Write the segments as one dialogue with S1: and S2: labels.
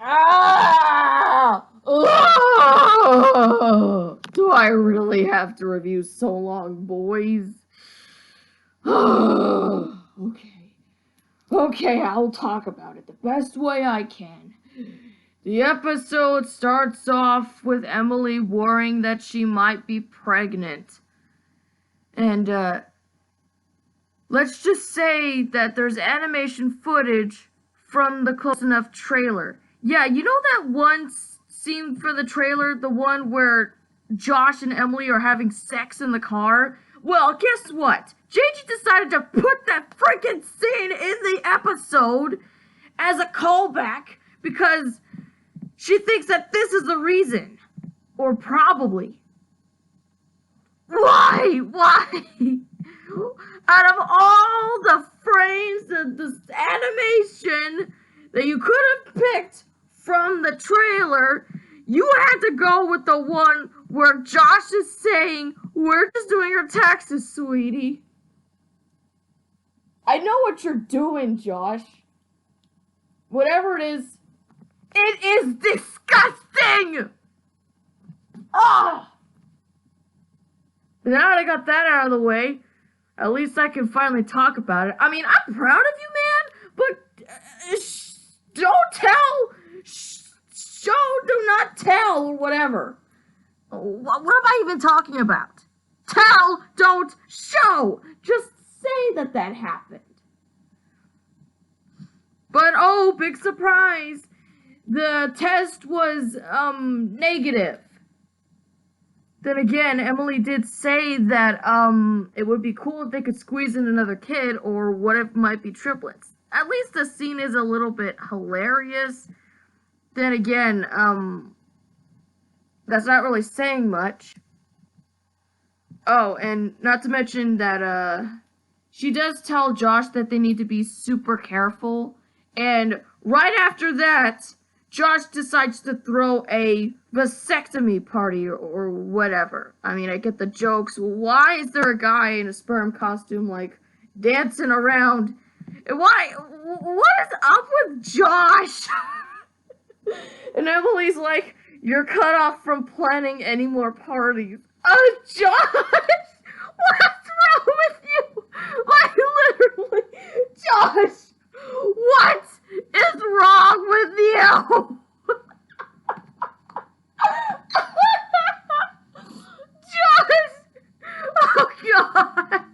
S1: Ah! Oh! Do I really have to review so long, boys? Okay. Okay, I'll talk about it the best way I can. The episode starts off with Emily worrying that she might be pregnant. And, let's just say that there's animation footage from the Close Enough trailer. Yeah, you know that one scene for the trailer? The one where Josh and Emily are having sex in the car? Well, guess what? JJ decided to put that freaking scene in the episode as a callback because she thinks that this is the reason. Or probably. Why? Why? Out of all the frames of this animation that you could have picked from the trailer, you had to go with the one where Josh is saying, "We're just doing your taxes, sweetie." I know what you're doing, Josh. Whatever it is disgusting! Ah! Now that I got that out of the way, at least I can finally talk about it. I mean, I'm proud of you, man, but don't tell, show, do not tell, or whatever. What am I even talking about? Tell, don't show. Just say that that happened. But oh, big surprise. The test was, negative. Then again, Emily did say that, it would be cool if they could squeeze in another kid, or what if it might be triplets. At least the scene is a little bit hilarious. Then again, that's not really saying much. Oh, and not to mention that, she does tell Josh that they need to be super careful. And right after that, Josh decides to throw a vasectomy party or whatever. I mean, I get the jokes. Why is there a guy in a sperm costume, like, dancing around? Why? What is up with Josh? And Emily's like, "You're cut off from planning any more parties." Oh, Josh! What's wrong with you? Like, literally, Josh! What is wrong with you? Josh! Oh, God!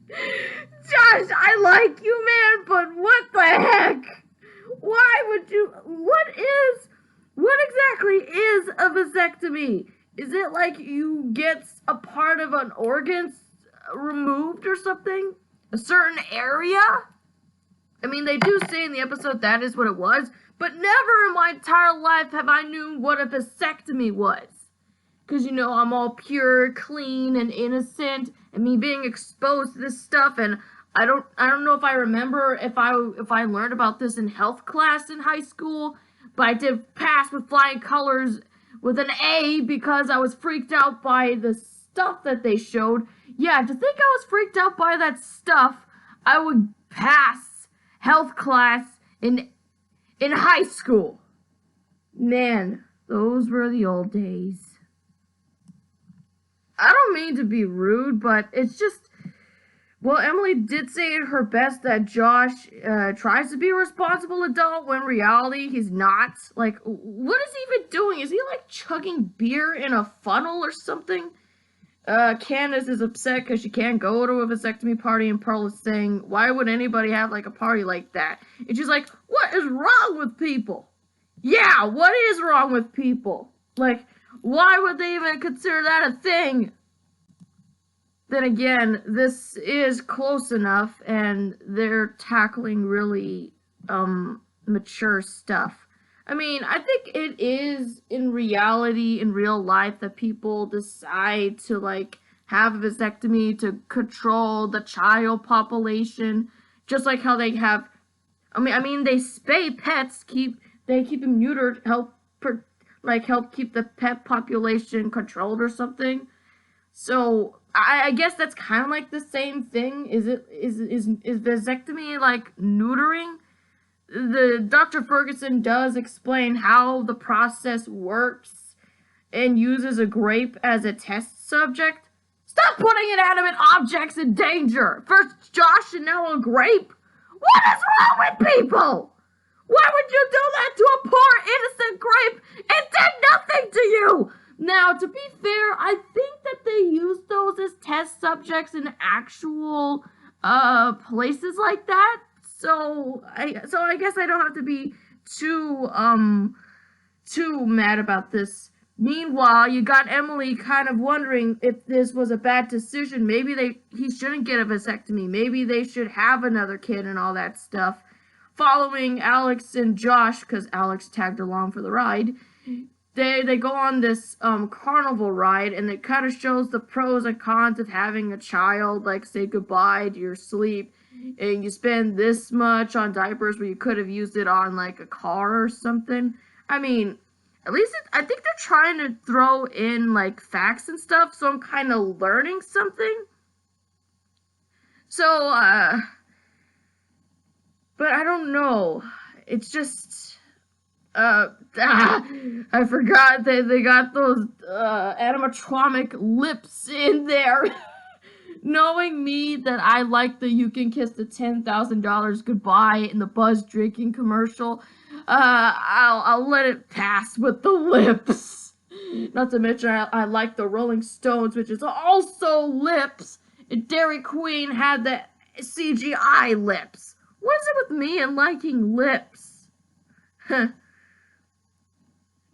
S1: Josh, I like you, man, but what the heck? Why would you... What exactly is a vasectomy? Is it like you get a part of an organ removed or something? A certain area? I mean, they do say in the episode that is what it was, but never in my entire life have I known what a vasectomy was. Because, you know, I'm all pure, clean, and innocent, and me being exposed to this stuff, and I don't know if I remember if I learned about this in health class in high school, but I did pass with flying colors with an A because I was freaked out by the stuff that they showed. Yeah, to think I was freaked out by that stuff, I would pass health class in high school. Man, those were the old days. I don't mean to be rude, but it's just... Well, Emily did say her best that Josh tries to be a responsible adult when in reality he's not. Like, what is he even doing? Is he, like, chugging beer in a funnel or something? Candace is upset because she can't go to a vasectomy party, and Pearl is saying, why would anybody have, like, a party like that? And she's like, what is wrong with people? Yeah, what is wrong with people? Like, why would they even consider that a thing? Then again, this is close enough, and they're tackling really, mature stuff. I mean, I think it is in reality, in real life, that people decide to, like, have a vasectomy to control the child population, just like how they have, I mean, they spay pets, they keep them neutered, help keep the pet population controlled or something. So I guess that's kind of like the same thing. Is vasectomy like neutering? the Dr. Ferguson does explain how the process works and uses a grape as a test subject. Stop putting inanimate objects in danger! First Josh and now a grape? What is wrong with people? Why would you do that to a poor innocent grape? It did nothing to you! Now, to be fair, I think that they use those as test subjects in actual places like that. So I guess I don't have to be too mad about this. Meanwhile, you got Emily kind of wondering if this was a bad decision. Maybe he shouldn't get a vasectomy. Maybe they should have another kid and all that stuff. Following Alex and Josh, because Alex tagged along for the ride, they go on this carnival ride, and it kind of shows the pros and cons of having a child. Like, say goodbye to your sleep, and you spend this much on diapers where you could have used it on like a car or something. I mean, at least I think they're trying to throw in like facts and stuff, so I'm kind of learning something. So but I don't know. It's just I forgot they got those animatronic lips in there. Knowing me that I like the "You Can Kiss the $10,000 Goodbye" in the Buzz drinking commercial, I'll let it pass with the lips. Not to mention I like the Rolling Stones, which is also lips. And Dairy Queen had the CGI lips. What is it with me and liking lips?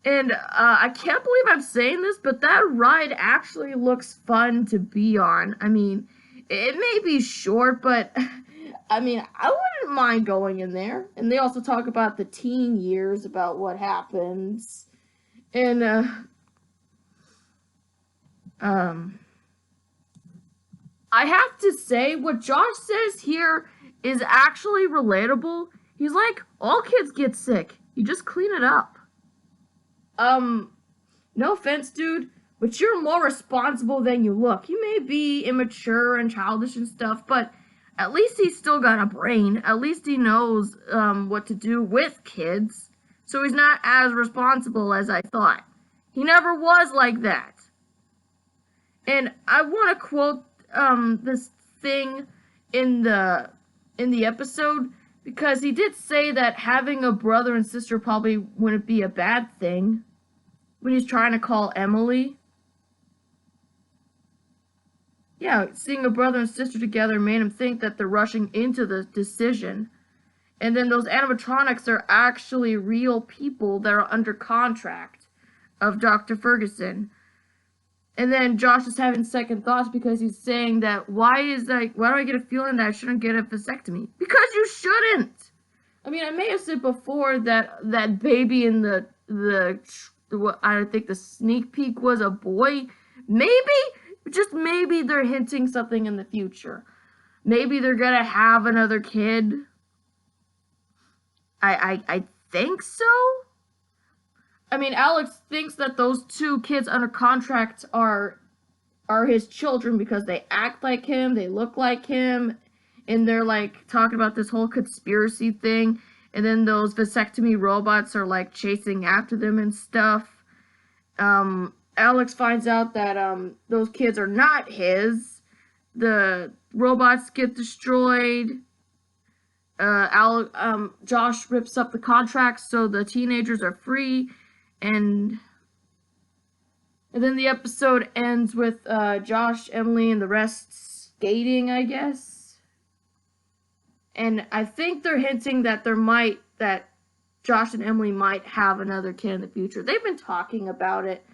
S1: And I can't believe I'm saying this, but that ride actually looks fun to be on. I mean, it may be short, but I mean, I wouldn't mind going in there. And they also talk about the teen years, about what happens. And I have to say, what Josh says here is actually relatable. He's like, all kids get sick. You just clean it up. No offense, dude, but you're more responsible than you look. You may be immature and childish and stuff, but at least he's still got a brain. At least he knows, what to do with kids. So he's not as responsible as I thought. He never was like that. And I want to quote, this thing in the episode, because he did say that having a brother and sister probably wouldn't be a bad thing when he's trying to call Emily. Yeah, seeing a brother and sister together made him think that they're rushing into the decision. And then those animatronics are actually real people that are under contract of Dr. Ferguson. And then Josh is having second thoughts because he's saying that why do I get a feeling that I shouldn't get a vasectomy? Because you shouldn't! I mean, I may have said before that baby in I think the sneak peek was a boy. Maybe, just maybe they're hinting something in the future. Maybe they're gonna have another kid. I think so. I mean, Alex thinks that those two kids under contract are his children because they act like him, they look like him, and they're like talking about this whole conspiracy thing. And then those vasectomy robots are like chasing after them and stuff. Alex finds out that those kids are not his. The robots get destroyed. Josh rips up the contracts so the teenagers are free. And then the episode ends with Josh, Emily, and the rest skating, I guess. And I think they're hinting that that Josh and Emily might have another kid in the future. They've been talking about it.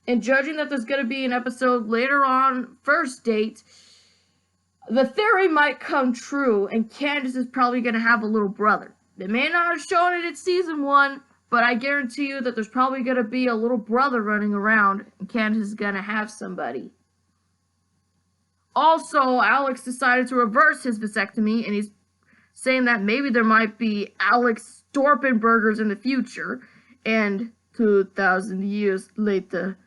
S1: And judging that there's going to be an episode later on, first date, the theory might come true, and Candace is probably going to have a little brother. They may not have shown it in season 1, but I guarantee you that there's probably going to be a little brother running around, and Candace is going to have somebody. Also, Alex decided to reverse his vasectomy, and he's saying that maybe there might be Alex Storpenbergers in the future, and 2,000 years later,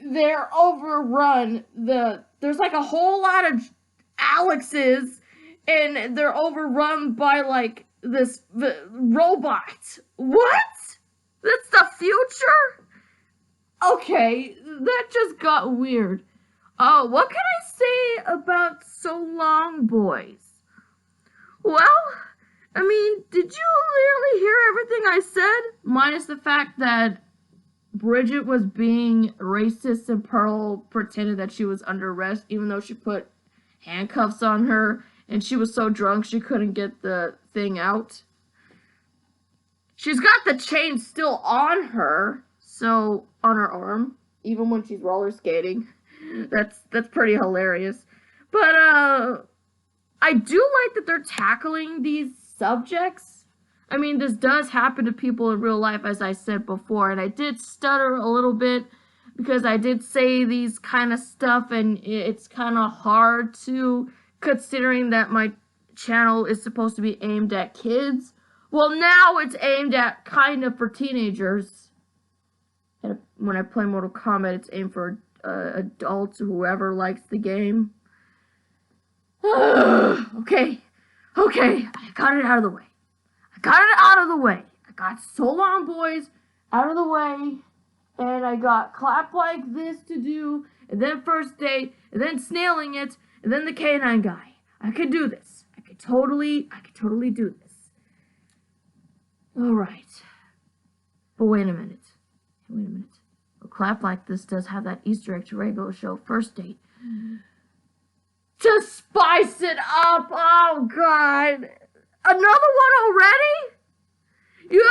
S1: they're overrun. There's like a whole lot of Alexes, and they're overrun by like robot. What? That's the future? Okay, that just got weird. Oh, what can I say about So Long Boys? Well, I mean, did you literally hear everything I said? Minus the fact that Bridget was being racist and Pearl pretended that she was under arrest even though she put handcuffs on her and she was so drunk she couldn't get the thing out. She's got the chain still on her, so on her arm, even when she's roller skating. That's pretty hilarious. But I do like that they're tackling these subjects. I mean, this does happen to people in real life, as I said before, and I did stutter a little bit because I did say these kind of stuff, and it's kind of hard to, considering that my channel is supposed to be aimed at kids. Well, now it's aimed at kind of for teenagers. And when I play Mortal Kombat, it's aimed for adults or whoever likes the game. Okay, I got it out of the way. I got So Long Boys out of the way, and I got Clap Like This to do, and then First Date, and then Snailing It, and then the Canine Guy. I could do this. I could totally do this. Alright. But wait a minute. Well, Clap Like This does have that Easter egg to regular show First Date. To spice it up! Oh, God! Another one already? You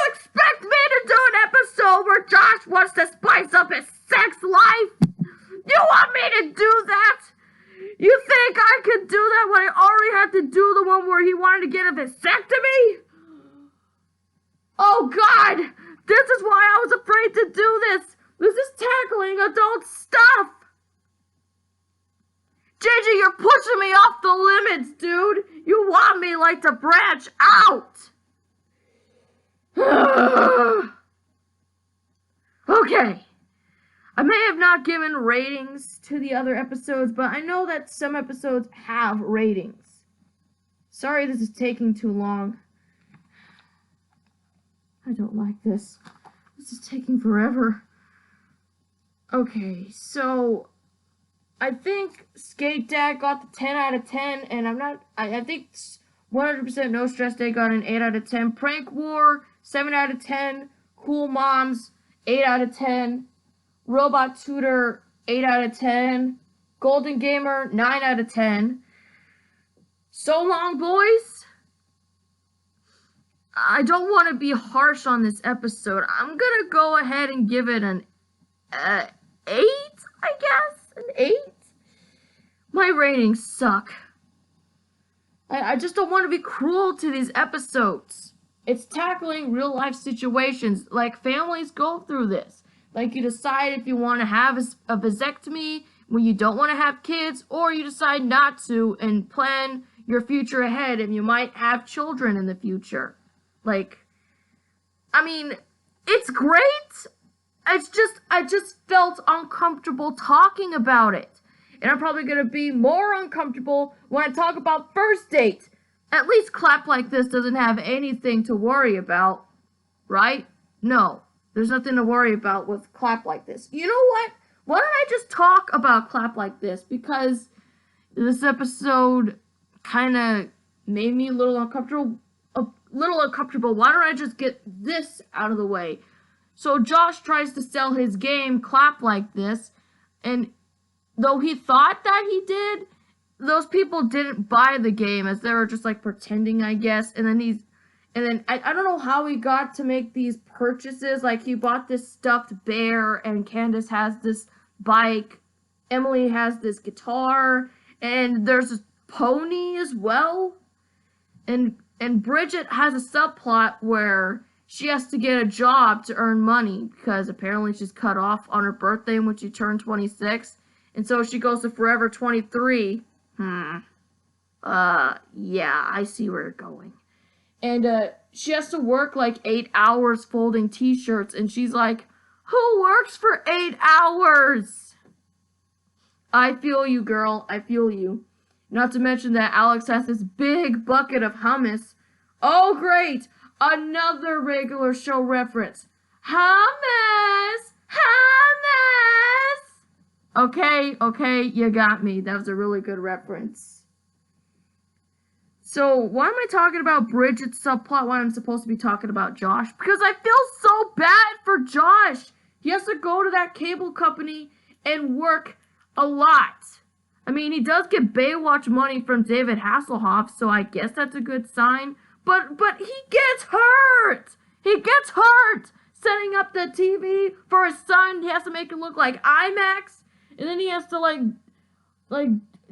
S1: expect me to do an episode where Josh wants to spice up his sex life? You want me to do that? You think I could do that when I already had to do the one where he wanted to get a vasectomy? Oh, God! This is why I was afraid to do this! This is tackling adult stuff! JJ, you're pushing me off the limits, dude! You want me, like, to branch out! Okay. I may have not given ratings to the other episodes, but I know that some episodes have ratings. Sorry this is taking too long. I don't like this. This is taking forever. Okay, so I think Skate Dad got the 10 out of 10, and I think 100% No Stress Day got an 8 out of 10. Prank War, 7 out of 10. Cool Moms, 8 out of 10. Robot Tutor, 8 out of 10. Golden Gamer, 9 out of 10. So Long Boys, I don't want to be harsh on this episode. I'm gonna go ahead and give it an 8, I guess? An 8? My ratings suck. I just don't want to be cruel to these episodes. It's tackling real life situations. Like, families go through this. Like, you decide if you want to have a vasectomy when you don't want to have kids, or you decide not to and plan your future ahead and you might have children in the future. Like, I mean, it's great. I just felt uncomfortable talking about it. And I'm probably going to be more uncomfortable when I talk about First Date. At least Clap Like This doesn't have anything to worry about, right? No, there's nothing to worry about with Clap Like This. You know what? Why don't I just talk about Clap Like This? Because this episode kind of made me a little uncomfortable. Why don't I just get this out of the way? So Josh tries to sell his game, Clap Like This, and though he thought that he did, those people didn't buy the game, as they were just like pretending, I guess. And then I don't know how he got to make these purchases. Like, he bought this stuffed bear, and Candace has this bike, Emily has this guitar, and there's this pony as well. And Bridget has a subplot where she has to get a job to earn money because apparently she's cut off on her birthday when she turned 26. And so she goes to Forever 23. Yeah, I see where you're going. And she has to work like 8 hours folding t-shirts, and she's like, who works for 8 hours? I feel you, girl. I feel you. Not to mention that Alex has this big bucket of hummus Oh, great! Another regular show reference. Hummus! Hummus! Okay, you got me. That was a really good reference. So, why am I talking about Bridget's subplot when I'm supposed to be talking about Josh? Because I feel so bad for Josh. He has to go to that cable company and work a lot. I mean, he does get Baywatch money from David Hasselhoff, so I guess that's a good sign. But he gets hurt. He gets hurt setting up the TV for his son. He has to make it look like IMAX, and then he has to like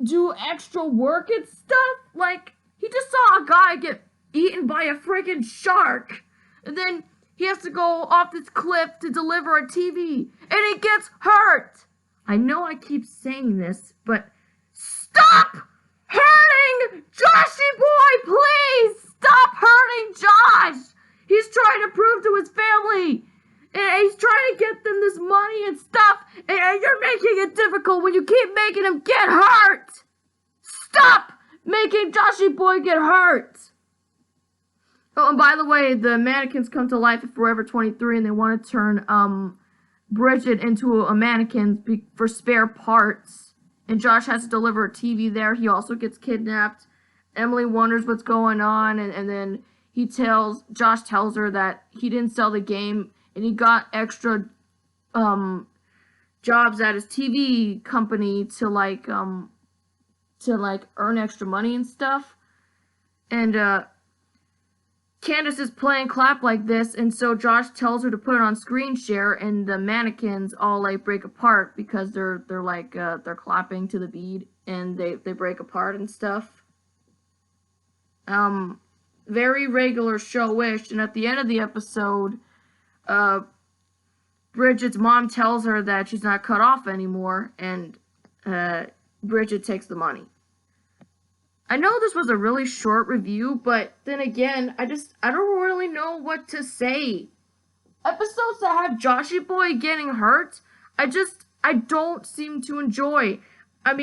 S1: do extra work and stuff. Like, he just saw a guy get eaten by a freaking shark, and then he has to go off this cliff to deliver a TV, and he gets hurt. I know I keep saying this, but stop hurting Joshy boy, please! Stop hurting Josh! He's trying to prove to his family, and he's trying to get them this money and stuff, and you're making it difficult when you keep making him get hurt! Stop making Joshy boy get hurt! Oh, and by the way, the mannequins come to life at Forever 23, and they want to turn Bridget into a mannequin for spare parts. And Josh has to deliver a TV there. He also gets kidnapped. Emily wonders what's going on, and then Josh tells her that he didn't sell the game, and he got extra jobs at his TV company to earn extra money and stuff. And Candace is playing Clap Like This, and so Josh tells her to put it on screen share, and the mannequins all break apart because they're clapping to the beat, and they break apart and stuff. Very regular show-ish, and at the end of the episode, Bridget's mom tells her that she's not cut off anymore, and Bridget takes the money. I know this was a really short review, but then again, I don't really know what to say. Episodes that have Joshy boy getting hurt, I don't seem to enjoy. I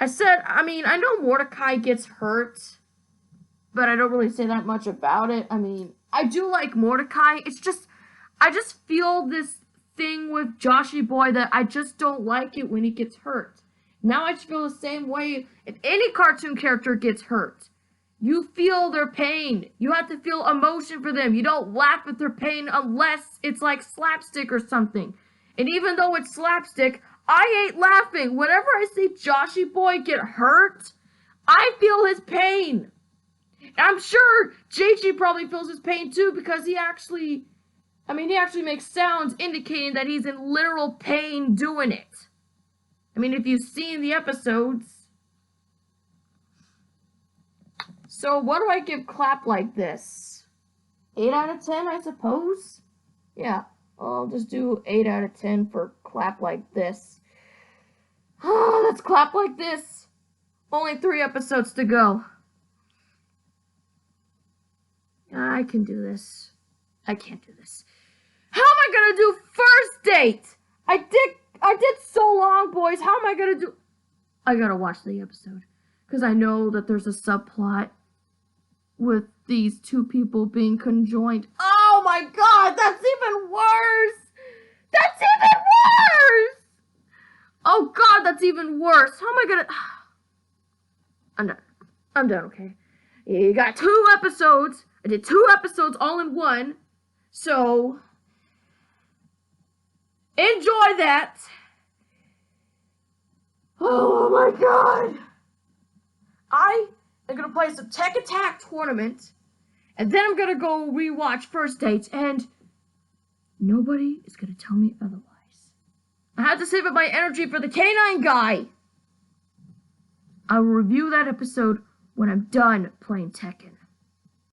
S1: know Mordecai gets hurt, but I don't really say that much about it. I do like Mordecai. I just feel this thing with Joshy boy that I just don't like it when he gets hurt. Now I just feel the same way if any cartoon character gets hurt. You feel their pain. You have to feel emotion for them. You don't laugh at their pain unless it's like slapstick or something. And even though it's slapstick, I ain't laughing. Whenever I see Joshy boy get hurt, I feel his pain. And I'm sure JG probably feels his pain too, because he actually makes sounds indicating that he's in literal pain doing it. If you've seen the episodes. So what do I give Clap Like This? 8 out of 10, I suppose? Yeah, I'll just do 8 out of 10 for Clap Like This. Let's clap like this. Only 3 episodes to go. I can do this. I can't do this. How am I gonna do first date? I did so long, boys. How am I gonna do? I gotta watch the episode, because I know that there's a subplot with these 2 people being conjoined. Oh my god, that's even worse! That's even worse! Oh god, that's even worse. How am I gonna... I'm done, okay? You got 2 episodes. I did 2 episodes all in one. So... enjoy that. Oh my god. I am going to play some Tech Attack Tournament. And then I'm going to go rewatch First Dates. And nobody is going to tell me otherwise. I had to save up my energy for the Canine Guy. I will review that episode when I'm done playing Tekken.